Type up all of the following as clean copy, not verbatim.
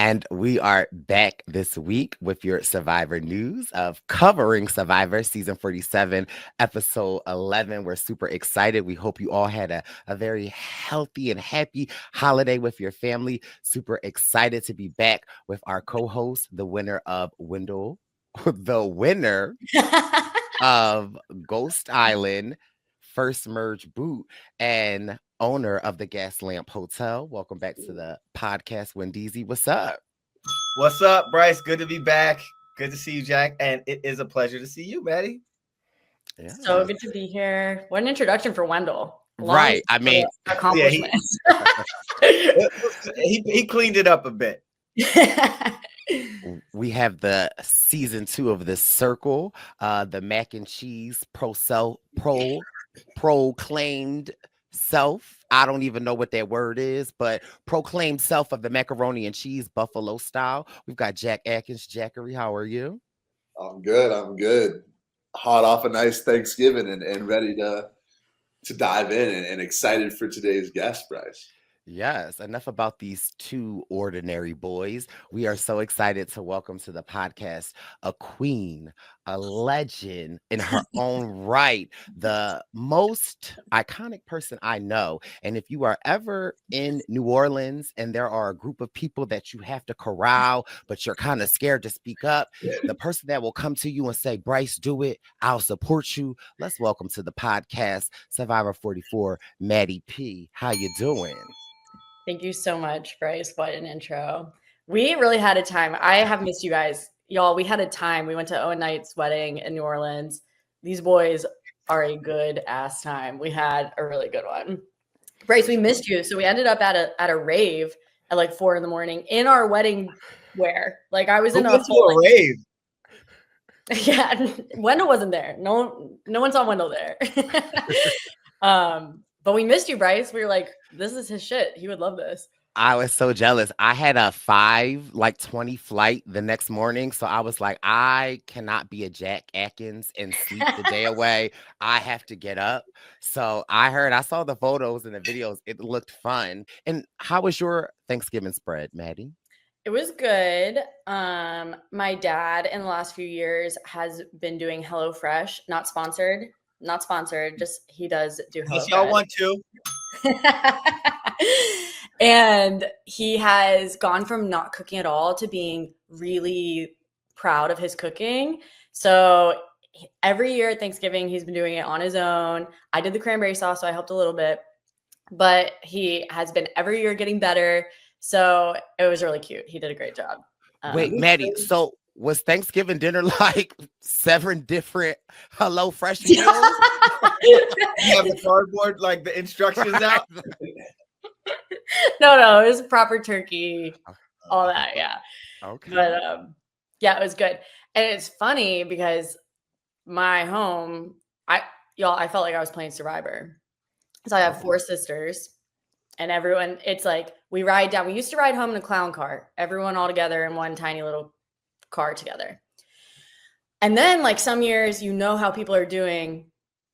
And we are back this week with your Survivor news of covering Survivor season 47, episode 11. We're super excited. We hope you all had a very healthy and happy holiday with your family. Super excited to be back with our co-host, the winner of Wendell, the winner of Ghost Island, First Merge Boot, and owner of the Gas Lamp Hotel. Welcome back to the podcast, Wendeezy. What's up? What's up, Bryce? Good to be back. Good to see you, Jack. And it is a pleasure to see you, Maddie. Yeah. So good to be here. What an introduction for Wendell. Right. I mean, accomplishments. He cleaned it up a bit. We have the season 2 of The Circle, the mac and cheese proclaimed self. I don't even know what that word is, but proclaimed self of the macaroni and cheese buffalo style. We've got Jack Atkins. Jackery, how are you? I'm good. Hot off a nice Thanksgiving and ready to dive in and excited for today's guest, Bryce. Yes, enough about these two ordinary boys. We are so excited to welcome to the podcast a queen, a legend in her own right, the most iconic person I know. And if you are ever in New Orleans and there are a group of people that you have to corral, but you're kind of scared to speak up, the person that will come to you and say, Bryce, do it, I'll support you. Let's welcome to the podcast, Survivor 44, Maddy P. How you doing? Thank you so much, Bryce. What an intro. We really had a time. I have missed you guys. Y'all, we had a time. We went to Owen Knight's wedding in New Orleans. These boys are a good ass time. We had a really good one. Bryce, we missed you. So we ended up at a rave at like 4 a.m. in our wedding wear. Like I was in a rave. Yeah, Wendell wasn't there. No one saw Wendell there. But we missed you, Bryce. We were like, this is his shit. He would love this. I was so jealous. I had a 5:20 flight the next morning. So I was like, I cannot be a Jack Atkins and sleep the day away. I have to get up. So I saw the photos and the videos. It looked fun. And how was your Thanksgiving spread, Maddy? It was good. My dad in the last few years has been doing HelloFresh, not sponsored. Just he does do HelloFresh. Y'all want to. And he has gone from not cooking at all to being really proud of his cooking. So every year at Thanksgiving, he's been doing it on his own. I did the cranberry sauce, so I helped a little bit. But he has been every year getting better. So it was really cute. He did a great job. Wait, Maddy, so was Thanksgiving dinner like 7 different HelloFresh meals? You have the cardboard, like the instructions out? No, it was proper turkey, all that, yeah. Okay. But yeah, it was good. And it's funny because my home, I felt like I was playing Survivor. So I have 4 sisters and everyone, it's like we ride down. We used to ride home in a clown car, everyone all together in one tiny little car together. And then like some years, you know how people are doing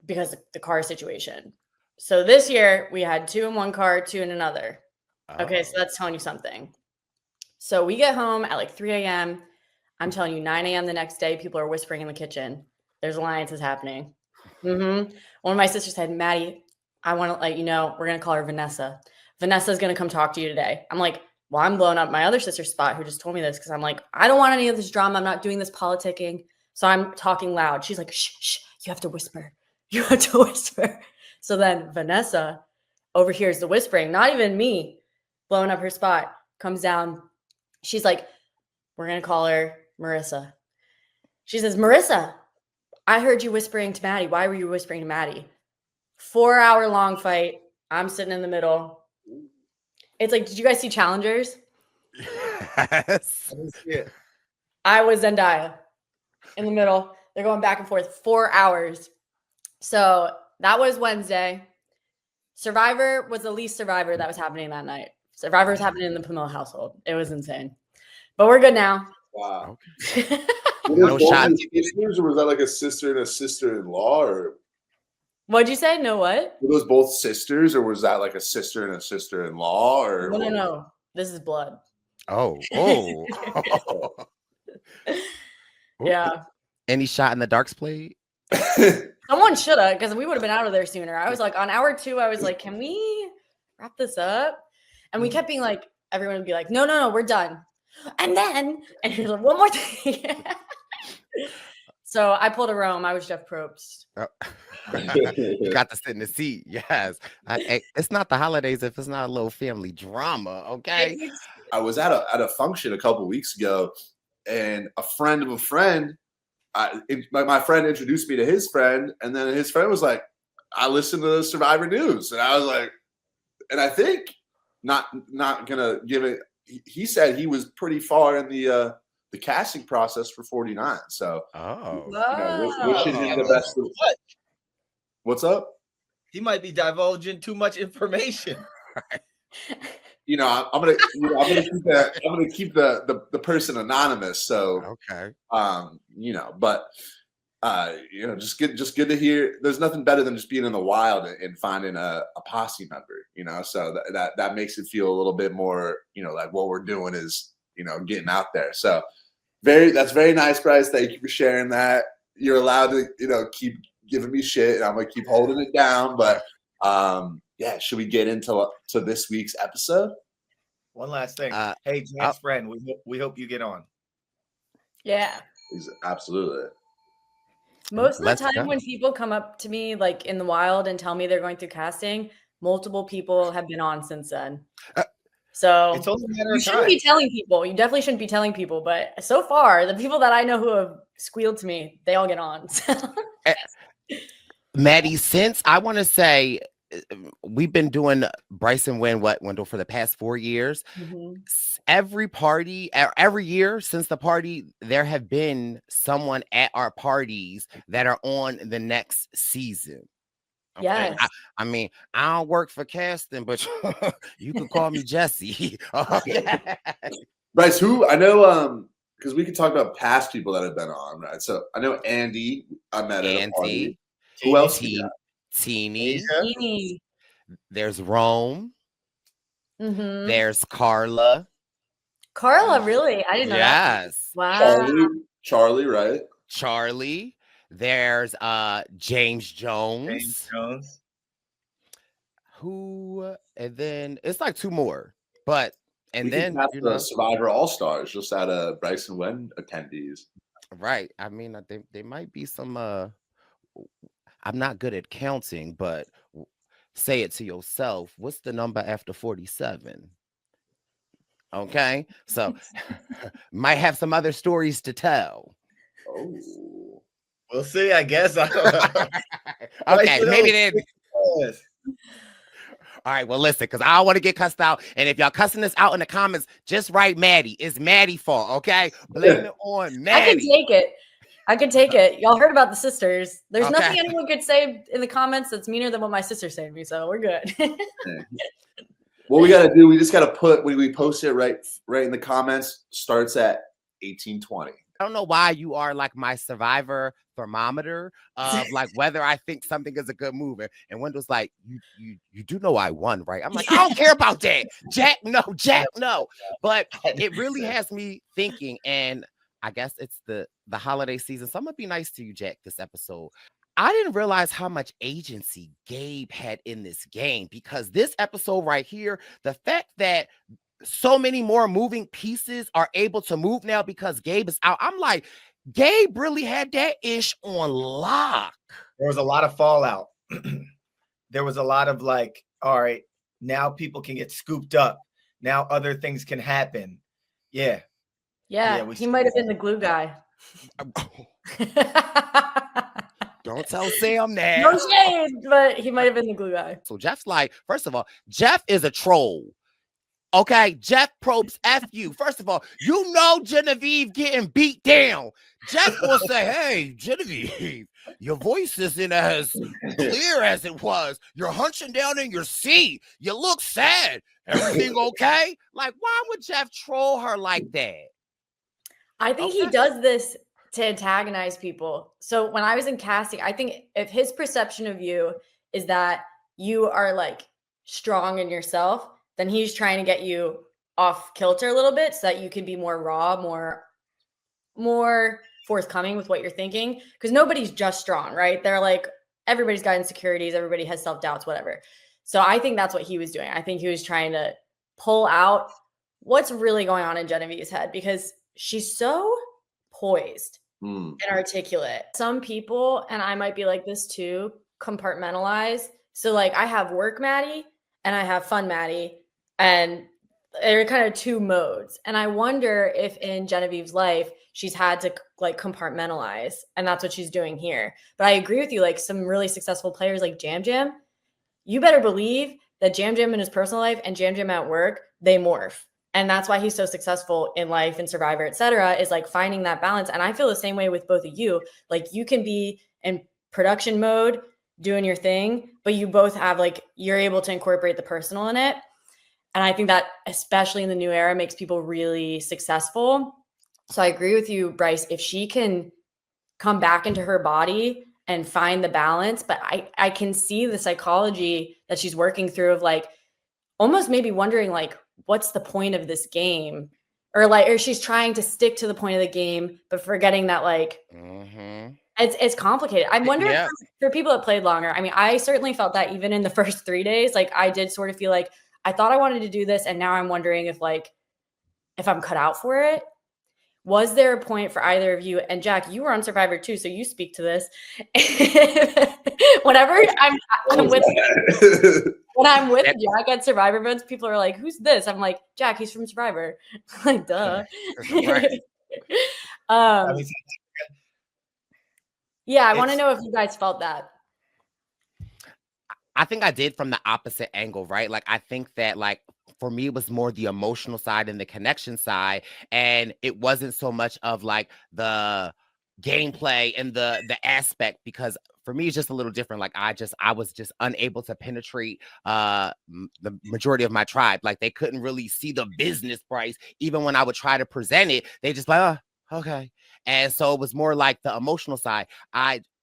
because of the car situation. So this year we had 2 in one car, 2 in another. Okay, so that's telling you something. So we get home at like 3 a.m. I'm telling you, 9 a.m. the next day, people are whispering in the kitchen. There's alliances happening. One of my sisters said, Maddy, I want to let you know, we're going to call her Vanessa. Vanessa's going to come talk to you today. I'm like, well, I'm blowing up my other sister's spot who just told me this because I'm like, I don't want any of this drama. I'm not doing this politicking. So I'm talking loud. She's like, shh, you have to whisper. You have to whisper. So then Vanessa overhears the whispering, not even me blowing up her spot, comes down. She's like, we're going to call her Marissa. She says, Marissa, I heard you whispering to Maddy. Why were you whispering to Maddy? 4-hour-long fight. I'm sitting in the middle. It's like, did you guys see Challengers? Yes. I was Zendaya in the middle. They're going back and forth 4 hours. So that was Wednesday. Survivor was the least Survivor that was happening that night. Survivor was happening in the Pomilla household. It was insane. But we're good now. Wow. No shot. Sisters, or was that like a sister and a sister-in-law? Or What'd you say? No what? were those both sisters, or was that like a sister and a sister-in-law? Or No. This is blood. Oh. Yeah. Any shot in the darks played? Someone should have, because we would have been out of there sooner. I was like, on hour 2, I was like, can we wrap this up? And we kept being like, everyone would be like, no, we're done. And here's like, one more thing. So I pulled a Rome. I was Jeff Probst. Oh. You got to sit in the seat. Yes. It's not the holidays if it's not a little family drama. Okay. I was at a function a couple weeks ago, and a friend of a friend, my friend introduced me to his friend, and then his friend was like, I listened to the Survivor News. And I was like, and I think not gonna give it, he said he was pretty far in the casting process for 49. So wishing him the best of luck. What's up? He might be divulging too much information. I'm gonna keep the person anonymous. So okay. But just good to hear. There's nothing better than just being in the wild and finding a posse member. So that makes it feel a little bit more, like what we're doing is, getting out there. So that's very nice, Bryce. Thank you for sharing that. You're allowed to, keep giving me shit, and I'm gonna keep holding it down. But should we get into this week's episode? One last thing. Hey, Jack's friend, we hope you get on. Yeah. Absolutely. Most of the time when people come up to me like in the wild and tell me they're going through casting, multiple people have been on since then. So it's only a matter of you shouldn't be telling people. You definitely shouldn't be telling people. But so far, the people that I know who have squealed to me, they all get on. Maddy, since I want to say we've been doing Bryce and Wendell for the past 4 years. Mm-hmm. Every year since the party, there have been someone at our parties that are on the next season. Okay? Yes. I mean, I don't work for casting, but you can call me Jesse. Bryce, who I know, because we can talk about past people that have been on, right? So I know Andy. I met at a party. Who else? Teeny. There's Rome. Mm-hmm. There's Carla. Carla, really? I didn't know that. Yes. Wow. Charlie, right? Charlie. There's James Jones. And then it's like 2 more. But then the Survivor All-Stars just out of Bryce and Wen attendees. Right. I mean, they might be some I'm not good at counting, but say it to yourself. What's the number after 47? Okay. So might have some other stories to tell. Oh. We'll see, I guess. I don't know. Okay, maybe then. Yes. All right, well, listen, because I don't want to get cussed out. And if y'all cussing this out in the comments, just write Maddy. It's Maddy's fault, okay? Blame it on Maddy. I can take it. Y'all heard about the sisters. There's nothing anyone could say in the comments that's meaner than what my sister said to me, so we're good. What we got to do, we just got to put, when we post it right in the comments, starts at 1820. I don't know why you are like my Survivor thermometer of like whether I think something is a good move. And Wendell's like, you do know I won, right? I'm like, I don't care about that. Jack, no. But it really has me thinking, and I guess it's the holiday season. So I'm gonna be nice to you, Jack, this episode. I didn't realize how much agency Gabe had in this game, because this episode right here, the fact that so many more moving pieces are able to move now because Gabe is out. I'm like, Gabe really had that ish on lock. There was a lot of fallout. There was a lot of like, all right, now people can get scooped up. Now other things can happen. Yeah. Yeah, he might have been the glue guy. Don't tell Sam that. No shade, but he might have been the glue guy. So Jeff's like, first of all, Jeff is a troll. Okay, Jeff Probst, F you. First of all, you know Genevieve getting beat down. Jeff will say, hey, Genevieve, your voice isn't as clear as it was. You're hunching down in your seat. You look sad. Everything okay? Like, why would Jeff troll her like that? I think he does this to antagonize people. So when I was in casting, I think if his perception of you is that you are like strong in yourself, then he's trying to get you off kilter a little bit so that you can be more raw, more forthcoming with what you're thinking, because nobody's just strong, right? They're like, everybody's got insecurities, everybody has self-doubts, whatever. So I think that's what he was doing. I think he was trying to pull out what's really going on in Genevieve's head, because she's so poised and articulate. Some people, and I might be like this too, compartmentalize. So like I have work Maddy and I have fun Maddy, and they're kind of two modes. And I wonder if in Genevieve's life, she's had to like compartmentalize, and that's what she's doing here. But I agree with you, like some really successful players like Jam Jam, you better believe that Jam Jam in his personal life and Jam Jam at work, they morph. And that's why he's so successful in life and Survivor, et cetera, is like finding that balance. And I feel the same way with both of you. Like you can be in production mode doing your thing, but you both have like, you're able to incorporate the personal in it. And I think that especially in the new era makes people really successful. So I agree with you, Bryce, if she can come back into her body and find the balance, but I can see the psychology that she's working through of like, almost maybe wondering like, what's the point of this game? Or she's trying to stick to the point of the game, but forgetting that like, it's complicated. I wonder if for people that played longer, I mean, I certainly felt that even in the first 3 days, like I did sort of feel like I thought I wanted to do this. And now I'm wondering if I'm cut out for it. Was there a point for either of you? And Jack, you were on Survivor too, so you speak to this. Whenever I'm with when I'm with Jack at Survivor events, people are like, "Who's this?" I'm like, "Jack, he's from Survivor." I'm like, duh. Yeah, I want to know if you guys felt that. I think I did from the opposite angle, right? Like, I think that, like, for me, it was more the emotional side and the connection side. And it wasn't so much of like the gameplay and the aspect, because for me, it's just a little different. Like, I was just unable to penetrate the majority of my tribe. Like, they couldn't really see the business price. Even when I would try to present it, they just like, oh, okay. And so it was more like the emotional side.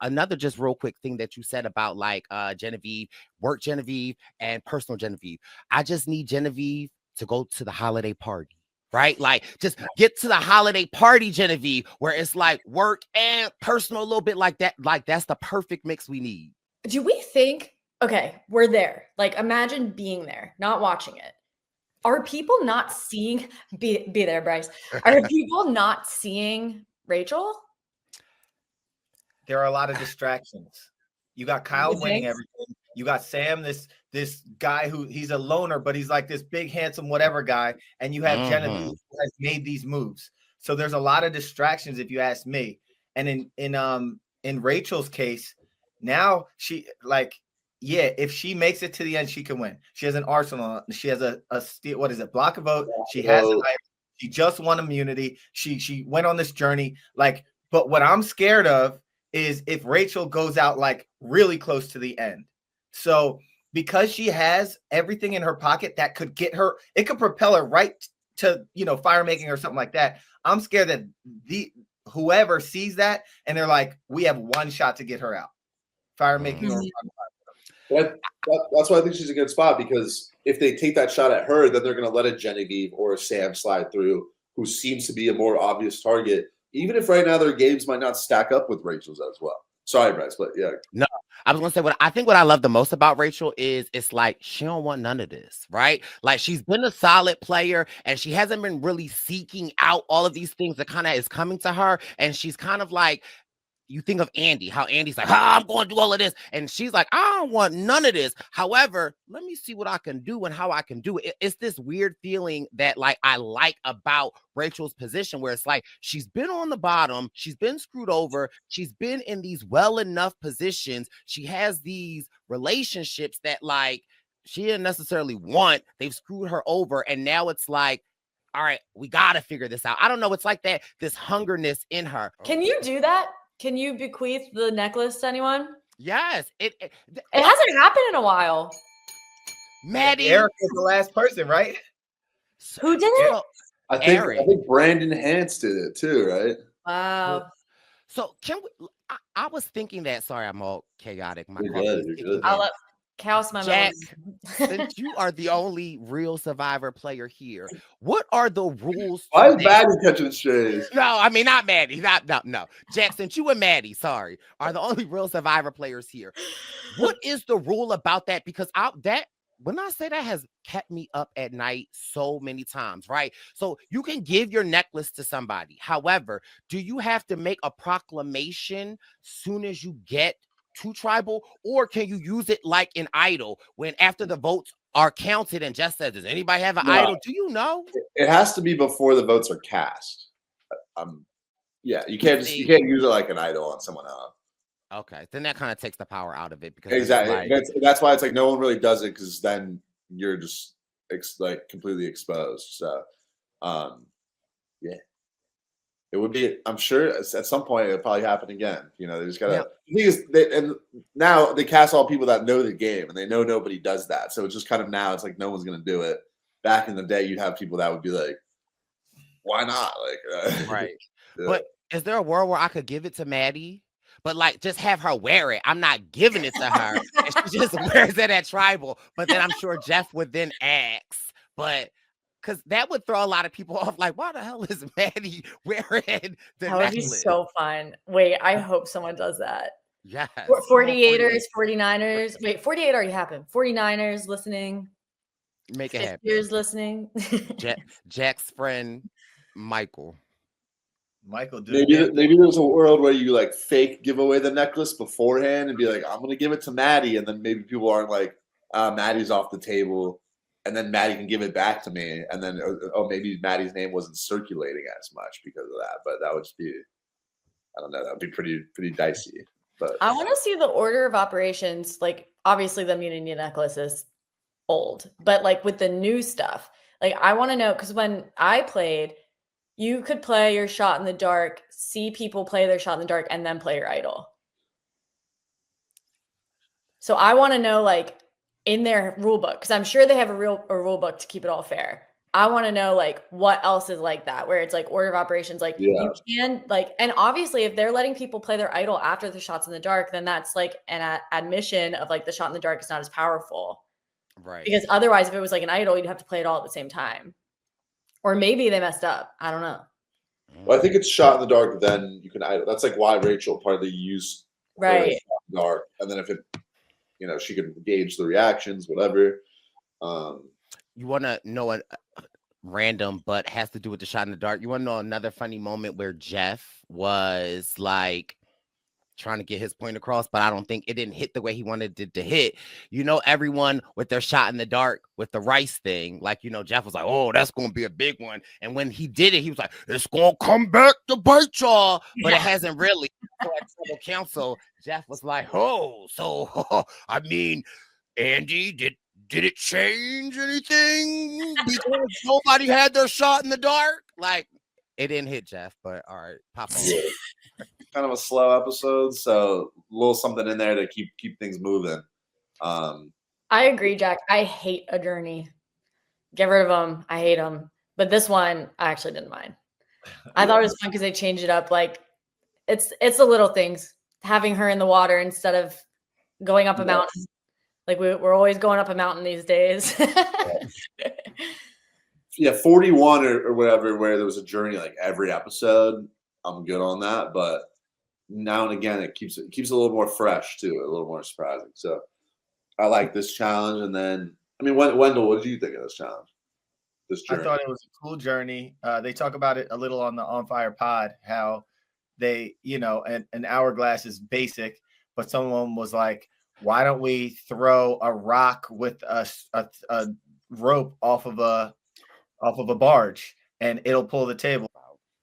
Another just real quick thing that you said about like Genevieve, work Genevieve and personal Genevieve. I just need Genevieve to go to the holiday party, right? Like just get to the holiday party, Genevieve, where it's like work and personal a little bit like that. Like that's the perfect mix we need. Do we think, okay, we're there. Like imagine being there, not watching it. Are people not seeing, be there, Bryce. Are people not seeing Rachel? There are a lot of distractions. You got Kyle winning everything. You got Sam, this guy who he's a loner, but he's like this big, handsome, whatever guy. And you have Genevieve who has made these moves. So there's a lot of distractions, if you ask me. And in Rachel's case, now she like, yeah, if she makes it to the end, she can win. She has an arsenal. She has a what is it? Block a vote. She has. She just won immunity. She went on this journey. Like, but what I'm scared of is if Rachel goes out like really close to the end. So because she has everything in her pocket that could get her, it could propel her right to fire making or something like that. I'm scared that whoever sees that and they're like, we have one shot to get her out, fire making or. That's why I think she's a good spot, because if they take that shot at her, then they're going to let a Genevieve or a Sam slide through, who seems to be a more obvious target, even if right now their games might not stack up with Rachel's as well. Sorry, Bryce, but yeah. No, I was going to say what I love the most about Rachel is it's like she don't want none of this, right? Like she's been a solid player and she hasn't been really seeking out all of these things that kind of is coming to her. And she's kind of like, you think of Andy, how Andy's like, I'm going to do all of this. And she's like, I don't want none of this. However, let me see what I can do and how I can do it. It's this weird feeling that like I like about Rachel's position, where it's like she's been on the bottom. She's been screwed over. She's been in these well enough positions. She has these relationships that like she didn't necessarily want. They've screwed her over. And now it's like, all right, we got to figure this out. I don't know. It's like that, this hungerness in her. Can you do that? Can you bequeath the necklace to anyone? Yes. It hasn't happened in a while. Maddy. Eric was the last person, right? Who did it? I think Brandon Hance did it too, right? Wow. So can we? I was thinking that. Sorry, I'm all chaotic. You're good. Chaos my Jack, moment. since you are the only real Survivor player here, what are the rules Why is today? Maddy catching strays? No, I mean not Maddie. No. Jack, since you and Maddie, sorry, are the only real Survivor players here. What is the rule about that? Because when I say that has kept me up at night so many times, right? So you can give your necklace to somebody. However, do you have to make a proclamation soon as you get to tribal, or can you use it like an idol when after the votes are counted and just says, does anybody have an No. idol? Do you know? It has to be before the votes are cast. Yeah, you can't use it like an idol on someone else. Okay, then that kind of takes the power out of it because Exactly. That's why it's like no one really does it because then you're just like completely exposed. So, yeah, it would be. I'm sure at some point it'll probably happen again. You know, they just gotta. The thing is, and now they cast all people that know the game and they know nobody does that. So it's just kind of now it's like no one's gonna do it. Back in the day, you'd have people that would be like, "Why not?" Like, right. Yeah. But is there a world where I could give it to Maddie? But like just have her wear it. I'm not giving it to her. And she just wears it at tribal. But then I'm sure Jeff would then ask. But because that would throw a lot of people off. Like, why the hell is Maddie wearing the That would be necklace? so fun. Wait, I hope someone does that. Yes. 48ers, 49ers. Wait, 48 already happened. 49ers listening. Make it happen. Years listening. Jack's friend, Michael. Maybe there's a world where you like fake give away the necklace beforehand and be like, I'm gonna give it to Maddie, and then maybe people aren't like, Maddie's off the table, and then Maddie can give it back to me, and then maybe Maddie's name wasn't circulating as much because of that. But that would just be, I don't know, that would be pretty dicey. But I want to see the order of operations. Like obviously the immunity necklace is old, but like with the new stuff, like I want to know, because when I played, you could play your shot in the dark, see people play their shot in the dark, and then play your idol. So I want to know, like, in their rule book, because I'm sure they have a rule book to keep it all fair. I want to know, like, what else is like that, where it's like order of operations, like you can, like, and obviously if they're letting people play their idol after the shots in the dark, then that's like an admission of like the shot in the dark is not as powerful. Right. Because otherwise, if it was like an idol, you'd have to play it all at the same time. Or maybe they messed up. I don't know. Well, I think it's shot in the dark, then you can idle. That's like why Rachel partly used right shot in the dark, and then if it, she can gauge the reactions, whatever. You want to know a random, but has to do with the shot in the dark. You want to know another funny moment where Jeff was like trying to get his point across, but I don't think it didn't hit the way he wanted it to hit. Everyone with their shot in the dark with the rice thing, like, Jeff was like, oh, that's going to be a big one. And when he did it, he was like, it's going to come back to bite y'all, but it hasn't really. So at Tribal Council, Jeff was like, oh, so, I mean, Andy, did it change anything because nobody had their shot in the dark? Like, it didn't hit Jeff, but all right, pop on. Kind of a slow episode, so a little something in there to keep things moving. I agree, Jack. I hate a journey. Get rid of them. I hate them. But this one, I actually didn't mind. I thought it was fun because they changed it up. Like it's the little things. Having her in the water instead of going up a mountain. Like we're always going up a mountain these days. Yeah, 41 or whatever, where there was a journey like every episode. I'm good on that, but now and again it keeps it a little more fresh too, a little more surprising. So I like this challenge. And then Wendell, what did you think of this challenge? This journey? I thought it was a cool journey. They talk about it a little on the On Fire pod, how they, an hourglass is basic, but someone was like, why don't we throw a rock with a rope off of a barge and it'll pull the table.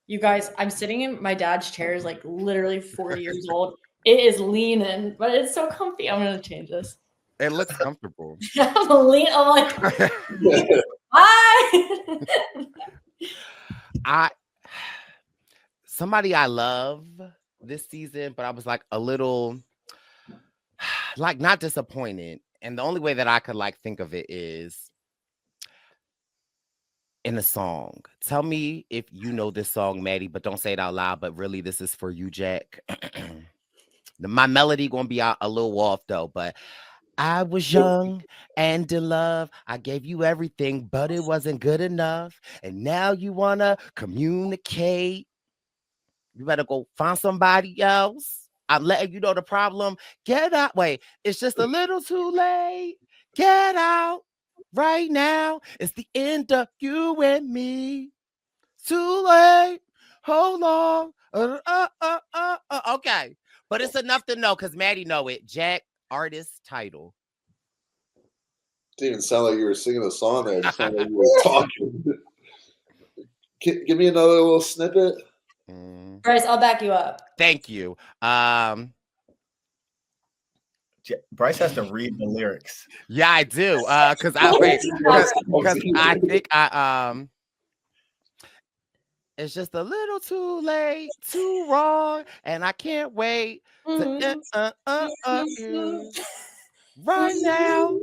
You guys, I'm sitting in my dad's chair, is like literally 40 years old. It is leaning, but it's so comfy. I'm gonna change this. It looks comfortable. I'm like, hi. Somebody I love this season, but I was like a little like not disappointed. And the only way that I could like think of it is in a song. Tell me if you know this song, Maddie, but don't say it out loud. But really, this is for you, Jack. My melody gonna be out a little off though, but I was young and in love. I gave you everything, but it wasn't good enough. And now you want to communicate. You better go find somebody else. I'm letting you know the problem. Get out. Wait, it's just a little too late. Get out right now. It's the end of you and me. Too late. Hold on. Okay. But it's enough to know because Maddie know it. Jack, artist title. Didn't even sound like you were singing a song there. It just sounded like you were talking. Give me another little snippet. Bryce, I'll back you up. Thank you. Bryce has to read the lyrics. Yeah, I do. Because I think it's just a little too late, too wrong, and I can't wait to right now.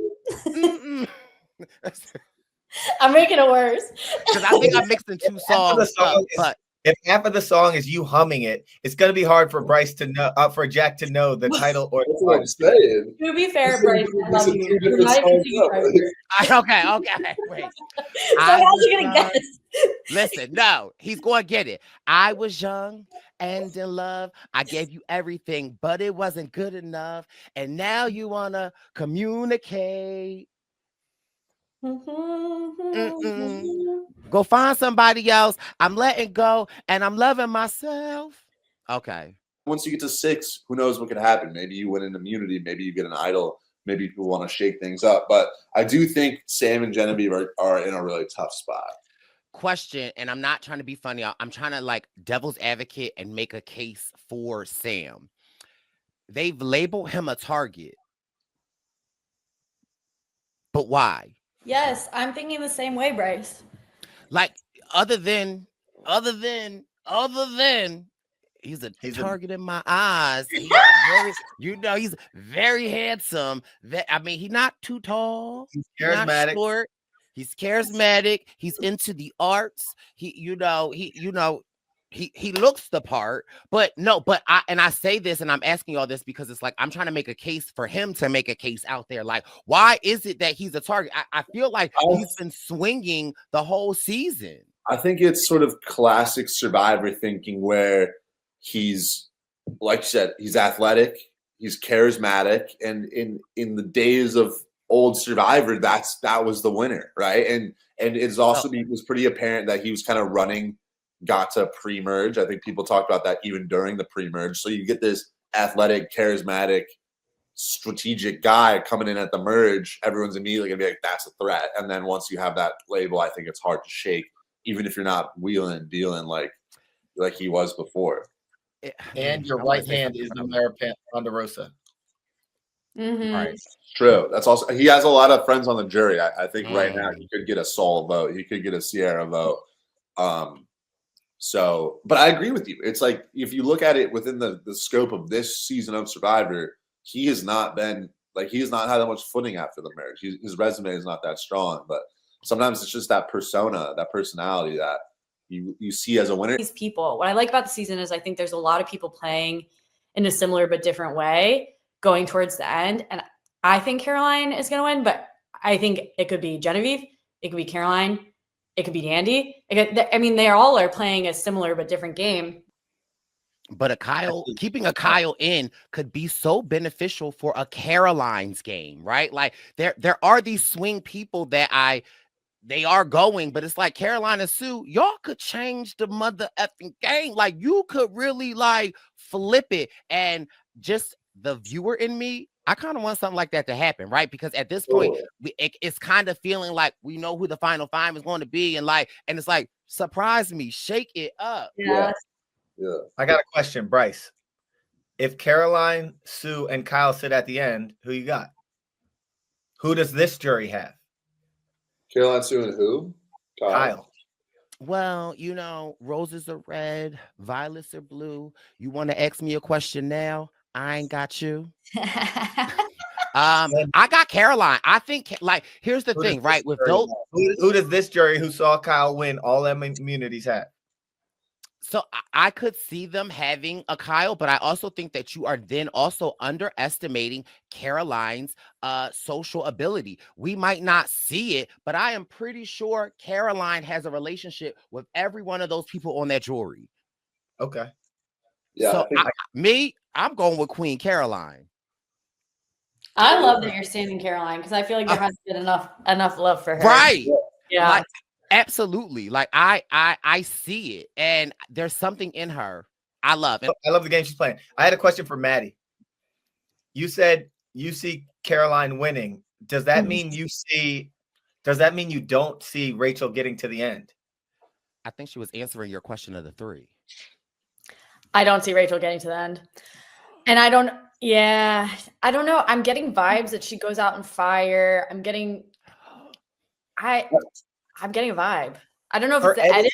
I'm making it worse because I think I'm mixing two songs up. But if half of the song is you humming it, it's gonna be hard for Bryce to know, for Jack to know the title or That's what I'm saying. To be fair, Bryce, I love you. You're not even okay, wait. So how's he gonna guess? Listen, no, he's gonna get it. I was young and in love. I gave you everything, but it wasn't good enough. And now you wanna communicate. Go find somebody else. I'm letting go and I'm loving myself. Okay. Once you get to 6, who knows what could happen? Maybe you win an immunity. Maybe you get an idol. Maybe people want to shake things up. But I do think Sam and Genevieve are in a really tough spot. Question, and I'm not trying to be funny. I'm trying to like devil's advocate and make a case for Sam. They've labeled him a target. But why? Yes, I'm thinking the same way, Bryce. Like other than he's a target in my eyes. He's very, he's very handsome. He's not too tall. He's charismatic. Not short. He's charismatic. He's into the arts. He looks the part, but I say this and I'm asking all this because it's like I'm trying to make a case for him to make a case out there. Like, why is it that he's a target? I feel like he's been swinging the whole season. I think it's sort of classic Survivor thinking where he's, like you said, he's athletic, he's charismatic, and in the days of old Survivor, that was the winner, right? And it's also it was pretty apparent that he was kind of running. Got to pre-merge. I think people talked about that even during the pre-merge. So you get this athletic, charismatic, strategic guy coming in at the merge. Everyone's immediately gonna be like, that's a threat. And then once you have that label, I think it's hard to shake, even if you're not wheeling and dealing like he was before. And your right hand is the Mayor Ponderosa. Mm-hmm. All right. True. That's also, he has a lot of friends on the jury. I think right now he could get a Saul vote. He could get a Sierra vote. So, but I agree with you. It's like, if you look at it within the scope of this season of Survivor, he has not had that much footing after the marriage. His resume is not that strong, but sometimes it's just that persona, that personality that you see as a winner. These people, what I like about the season is I think there's a lot of people playing in a similar but different way going towards the end. And I think Caroline is going to win, but I think it could be Genevieve. It could be Caroline. It could be Andy. They all are playing a similar but different game. But keeping a Kyle in could be so beneficial for a Caroline's game, right? Like there are these swing people that they are going, but it's like Caroline and Sue, y'all could change the mother effing game. Like you could really like flip it, and just the viewer in me, I kind of want something like that to happen, right? Because at this point, it's kind of feeling like we know who the final five is going to be, and it's like, surprise me, shake it up. Yeah. I got a question, Bryce. If Caroline, Sue, and Kyle sit at the end, who you got? Who does this jury have? Caroline, Sue, and who? Kyle. Well, roses are red, violets are blue. You want to ask me a question now? I ain't got you. I got Caroline. I think here's the thing, right? With those, who does this jury who saw Kyle win all them immunities have? So I could see them having a Kyle, but I also think that you are then also underestimating Caroline's social ability. We might not see it, but I am pretty sure Caroline has a relationship with every one of those people on that jewelry. Okay. Yeah, So I think I'm going with Queen Caroline. I love that you're standing Caroline because I feel like there hasn't been enough love for her. Right. Yeah. Like absolutely. Like I see it, and there's something in her I love. And I love the game she's playing. I had a question for Maddy. You said you see Caroline winning. Does that mean you see? Does that mean you don't see Rachel getting to the end? I think she was answering your question of the three. I don't see Rachel getting to the end. And I don't know. I'm getting vibes that she goes out and fire. I'm getting a vibe. I don't know if Her it's the edit.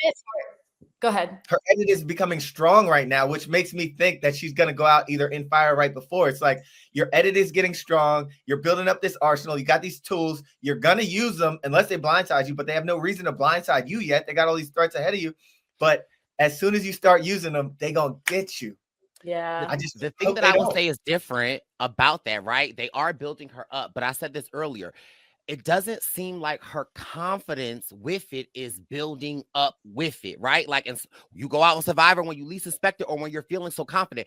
Go ahead. Her edit is becoming strong right now, which makes me think that she's going to go out either in fire right before. It's like your edit is getting strong. You're building up this arsenal. You got these tools. You're going to use them unless they blindside you, but they have no reason to blindside you yet. They got all these threats ahead of you. But as soon as you start using them, they going to get you. Yeah. The thing that I will say is different about that, right? They are building her up, but I said this earlier. It doesn't seem like her confidence with it is building up with it, right? Like, and you go out on Survivor when you least suspect it or when you're feeling so confident.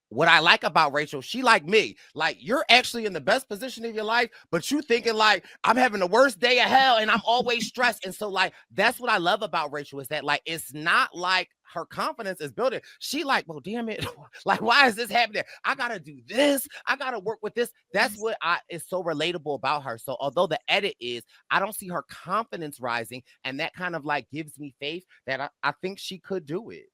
What I like about Rachel, she like me. Like, you're actually in the best position of your life, but you thinking like, I'm having the worst day of hell and I'm always stressed. And so like, that's what I love about Rachel is that like, it's not like her confidence is building. She like, well, damn it. Like, why is this happening? I got to do this. I got to work with this. That's what is so relatable about her. So although the edit is, I don't see her confidence rising. And that kind of like gives me faith that I think she could do it.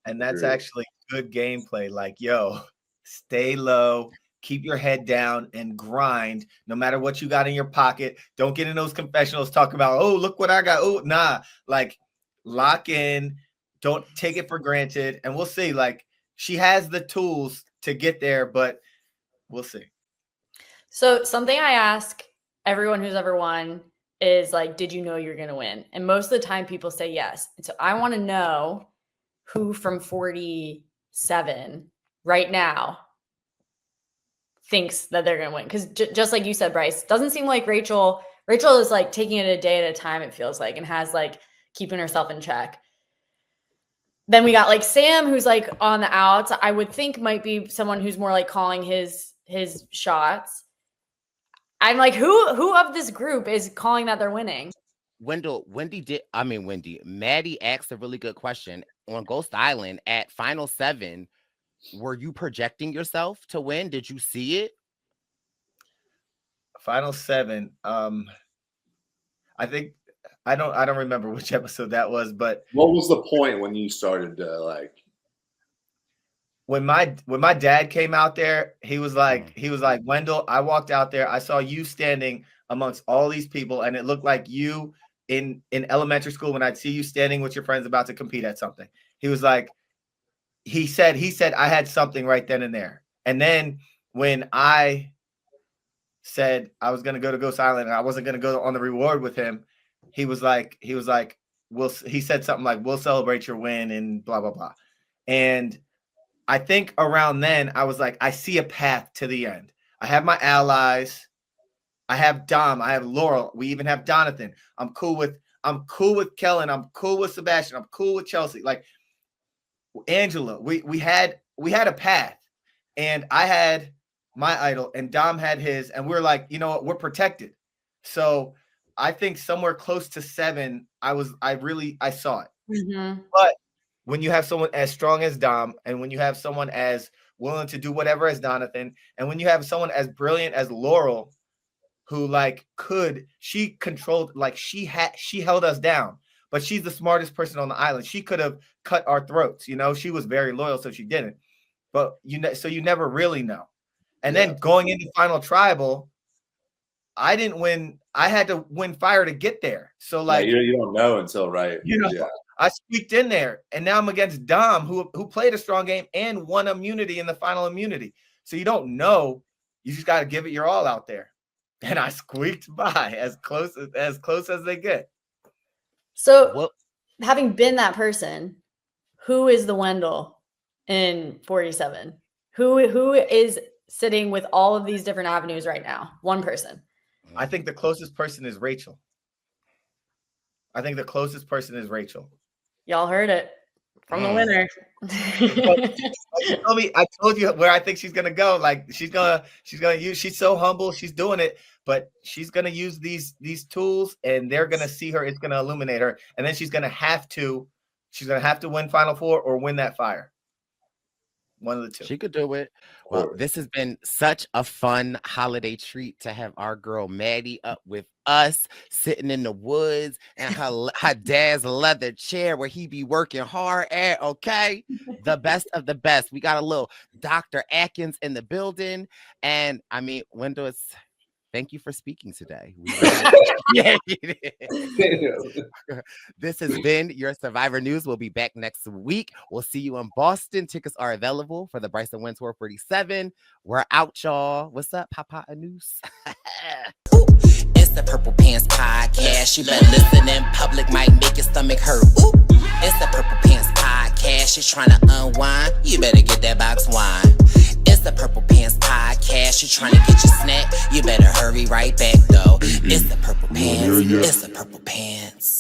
And that's actually good gameplay. Like, yo, stay low, keep your head down and grind no matter what you got in your pocket. Don't get in those confessionals talking about, oh, look what I got. Oh, nah, like lock in. Don't take it for granted. And we'll see. Like, she has the tools to get there, but we'll see. So something I ask everyone who's ever won is like, did you know you're going to win? And most of the time people say yes. And so I want to know who from 47 right now thinks that they're going to win. Because just like you said, Bryce, doesn't seem like Rachel is like taking it a day at a time, it feels like, and has like keeping herself in check. Then we got like Sam, who's like on the outs. I would think might be someone who's more like calling his shots. I'm like, who of this group is calling that they're winning? Maddy asked a really good question on Ghost Island at Final 7. Were you projecting yourself to win? Did you see it? Final 7. I think I don't remember which episode that was, but what was the point when you started to like? When my dad came out there, he was like, Wendell, I walked out there, I saw you standing amongst all these people, and it looked like you in elementary school when I'd see you standing with your friends about to compete at something. He was like, he said I had something right then and there. And then when I said I was gonna go to Ghost Island and I wasn't gonna go on the reward with him, he said something like, we'll celebrate your win and blah blah blah. And I think around then I was like, I see a path to the end. I have my allies. I have Dom. I have Laurel. We even have Donathan. I'm cool with Kellen. I'm cool with Sebastian. I'm cool with Chelsea. Like Angela. We had a path, and I had my idol, and Dom had his, and we're like, you know what? We're protected. So I think somewhere close to 7, I saw it. Mm-hmm. But when you have someone as strong as Dom, and when you have someone as willing to do whatever as Donathan, and when you have someone as brilliant as Laurel, who she controlled, like she held us down, but she's the smartest person on the island. She could have cut our throats, she was very loyal, so she didn't. But so you never really know. And then going into Final Tribal, I didn't win. I had to win fire to get there. So like you don't know until right. I squeaked in there, and now I'm against Dom, who played a strong game and won immunity in the final immunity. So you don't know. You just got to give it your all out there. And I squeaked by as close as they get. So having been that person, who is the Wendell in 47? Who is sitting with all of these different avenues right now? One person. I think the closest person is Rachel. I think the closest person is Rachel. Y'all heard it from the winner. I told you where I think she's gonna go. Like she's gonna use. She's so humble. She's doing it, but she's gonna use these tools, and they're gonna see her. It's gonna illuminate her, and then she's gonna have to win Final Four or win that fire. One of the two. She could do it. Well, this has been such a fun holiday treat to have our girl Maddy up with us, sitting in the woods and her dad's leather chair where he be working hard at. Okay, the best of the best. We got a little Dr. Atkins in the building, and I mean, Wendell, thank you for speaking today. This has been your Survivor News. We'll be back next week. We'll see you in Boston. Tickets are available for the Bryson Wynn Tour 47. We're out, y'all. What's up, Papa News? It's the Purple Pants Podcast. You better listen in public, might make your stomach hurt. Ooh. It's the Purple Pants Podcast. You're trying to unwind, you better get that box wine. It's the Purple Pants Podcast. You're trying to get your snack, you better hurry right back though. It's the Purple Pants. It's the Purple Pants.